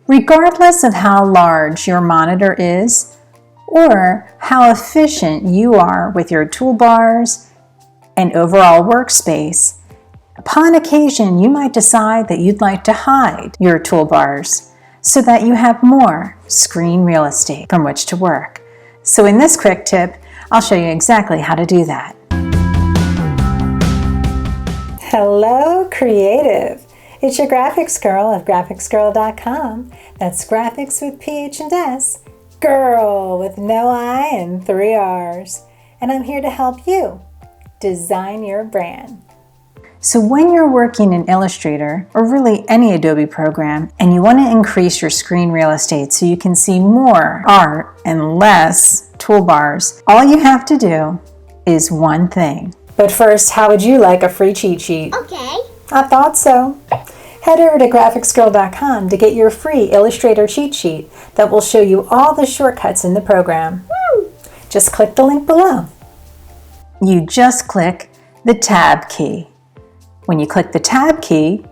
Regardless of how large your monitor is or how efficient you are with your toolbars and overall workspace, upon occasion you might decide that you'd like to hide your toolbars so that you have more screen real estate from which to work. So in this quick tip, I'll show you exactly how to do that. Hello, creative! It's your graphics girl of grrrl.com. That's graphics with PH and S, girl with no I and 3 R's. And I'm here to help you design your brand. So when you're working in Illustrator, or really any Adobe program, and you want to increase your screen real estate so you can see more art and less toolbars, all you have to do is one thing. But first, how would you like a free cheat sheet? Okay. I thought so. Head over to graphicsgirl.com to get your free Illustrator cheat sheet that will show you all the shortcuts in the program. Woo! Just click the link below. You just click the Tab key. When you click the Tab key,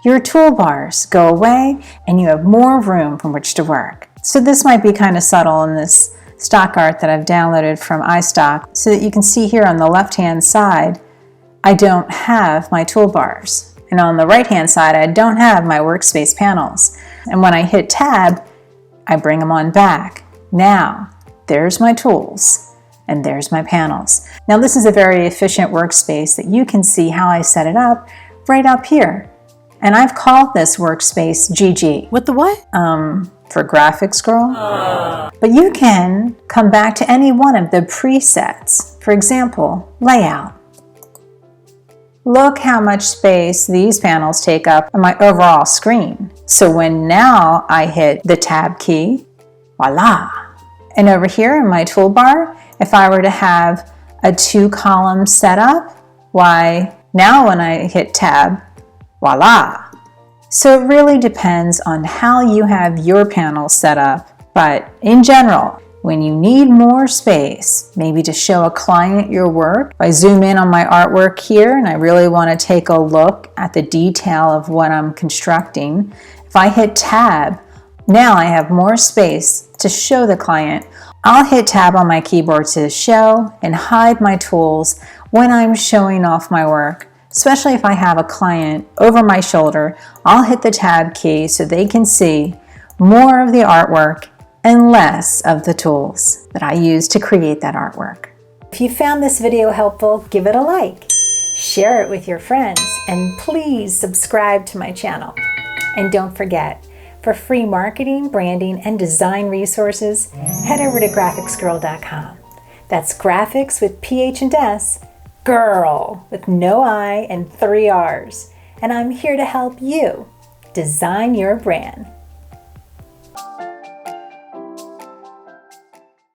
your toolbars go away and you have more room from which to work. So this might be kind of subtle in this stock art that I've downloaded from iStock, so that you can see here on the left-hand side, I don't have my toolbars. And on the right-hand side, I don't have my workspace panels. And when I hit Tab, I bring them on back. Now, there's my tools. And there's my panels. Now this is a very efficient workspace that you can see how I set it up right up here. And I've called this workspace GG. What the what? For Graphics Girl. But you can come back to any one of the presets. For example, layout. Look how much space these panels take up on my overall screen. So when now I hit the Tab key, voila. And over here in my toolbar, if I were to have a 2-column setup, why, now when I hit Tab, voila. So it really depends on how you have your panel set up. But in general, when you need more space, maybe to show a client your work, if I zoom in on my artwork here and I really want to take a look at the detail of what I'm constructing, if I hit Tab, now I have more space to show the client. I'll hit Tab on my keyboard to show and hide my tools when I'm showing off my work, especially if I have a client over my shoulder. I'll hit the Tab key so they can see more of the artwork and less of the tools that I use to create that artwork. If you found this video helpful, give it a like, share it with your friends, and please subscribe to my channel. And don't forget, for free marketing, branding, and design resources, head over to graphicsgirl.com. That's graphics with PH and S, girl with no I and 3 R's. And I'm here to help you design your brand.